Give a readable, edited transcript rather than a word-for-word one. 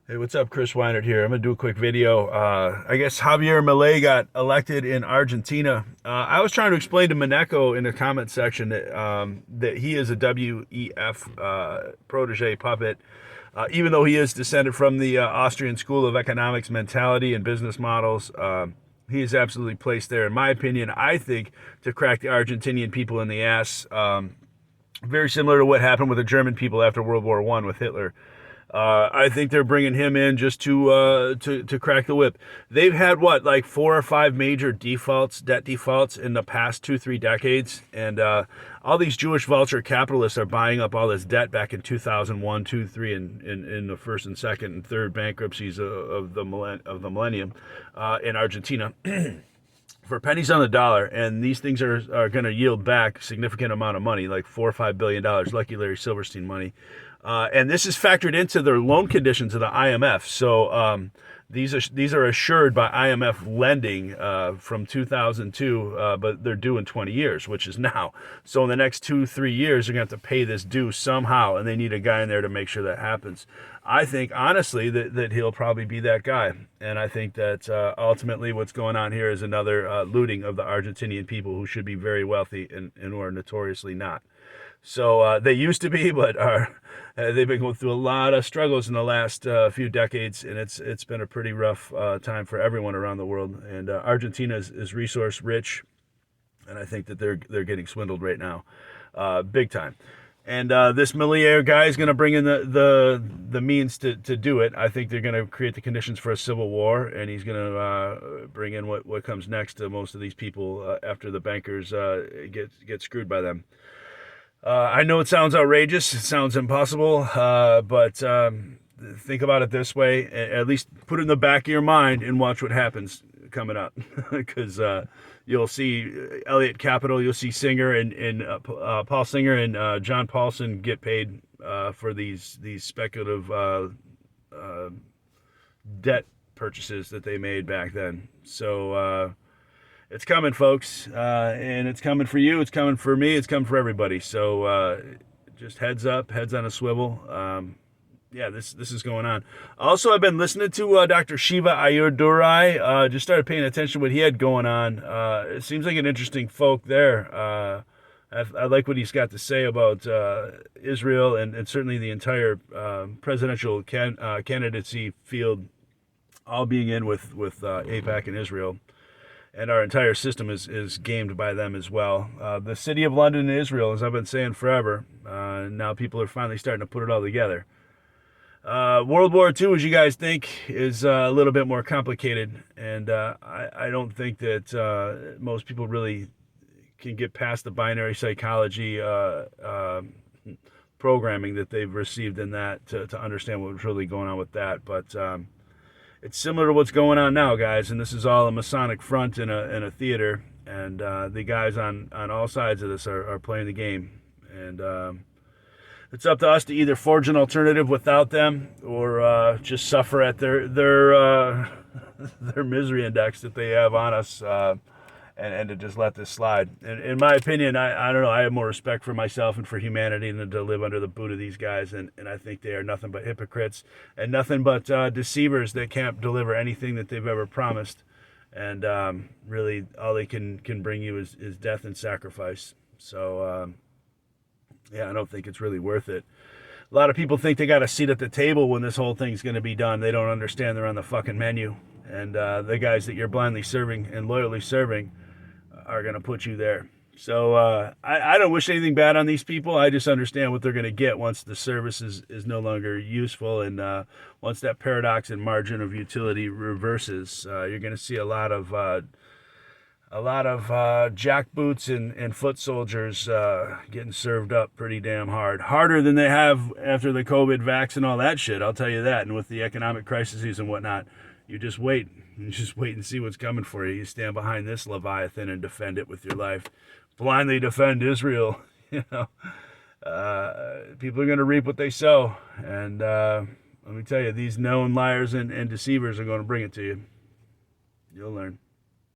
Hey, what's up? Chris Weinert here. I'm going to do a quick video. I guess Javier Milei got elected in Argentina. I was trying to explain to Mineko in the comment section that he is a WEF protege puppet, even though he is descended from the Austrian School of Economics mentality and business models. He is absolutely placed there, in my opinion, I think, to crack the Argentinian people in the ass. Very similar to what happened with the German people after World War I with Hitler. I think they're bringing him in just to crack the whip. They've had what, like 4 or 5 major debt defaults in the past 2, 3 decades, and all these Jewish vulture capitalists are buying up all this debt back in 2001, 2, 3, and in the first and second and third bankruptcies of the millennium in Argentina. For pennies on the dollar, and these things are going to yield back a significant amount of money, like $4 or $5 billion, lucky Larry Silverstein money. And this is factored into their loan conditions of the IMF. So these are assured by IMF lending from 2002, but they're due in 20 years, which is now. So in the next 2, 3 years, they're going to have to pay this due somehow, and they need a guy in there to make sure that happens. I think, honestly, that he'll probably be that guy. And I think that ultimately what's going on here is another looting of the Argentinian people who should be very wealthy and who are notoriously not. So they used to be, but they've been going through a lot of struggles in the last few decades, and it's been a pretty rough time for everyone around the world. And Argentina is resource rich, and I think that they're getting swindled right now, big time. And this Milei guy is going to bring in the means to do it. I think they're going to create the conditions for a civil war, and he's going to bring in what comes next to most of these people after the bankers get screwed by them. I know it sounds outrageous, it sounds impossible, but think about it this way. At least put it in the back of your mind and watch what happens coming up. Because you'll see Elliott Capital, you'll see Singer and Paul Singer and John Paulson get paid for these speculative debt purchases that they made back then. So it's coming, folks, and it's coming for you. It's coming for me. It's coming for everybody. So just heads up, heads on a swivel. Yeah, this is going on. Also, I've been listening to Dr. Shiva Ayurdurai. Just started paying attention to what he had going on. It seems like an interesting folk there. I like what he's got to say about Israel and certainly the entire presidential candidacy field, all being in with AIPAC and Israel. And our entire system is gamed by them as well. The city of London and Israel, as I've been saying forever, now people are finally starting to put it all together. World War II, as you guys think, is a little bit more complicated, and I don't think that most people really can get past the binary psychology programming that they've received in that to understand what was really going on with that. But it's similar to what's going on now, guys, and this is all a Masonic front in a theater, and the guys on all sides of this are playing the game, and it's up to us to either forge an alternative without them or just suffer at their their misery index that they have on us, and to just let this slide. And in my opinion, I don't know, I have more respect for myself and for humanity than to live under the boot of these guys, and I think they are nothing but hypocrites and nothing but deceivers that can't deliver anything that they've ever promised. And really, all they can bring you is death and sacrifice. So, yeah, I don't think it's really worth it. A lot of people think they got a seat at the table when this whole thing's going to be done. They don't understand they're on the fucking menu. And the guys that you're blindly serving and loyally serving are going to put you there. So I don't wish anything bad on these people. I just understand what they're going to get once the service is no longer useful. And once that paradox and margin of utility reverses, you're going to see a lot of jackboots and foot soldiers getting served up pretty damn hard. Harder than they have after the COVID vax and all that shit, I'll tell you that. And with the economic crises and whatnot, you just wait. You just wait and see what's coming for you. You stand behind this Leviathan and defend it with your life. Blindly defend Israel. You know, people are going to reap what they sow. And let me tell you, these known liars and deceivers are going to bring it to you. You'll learn.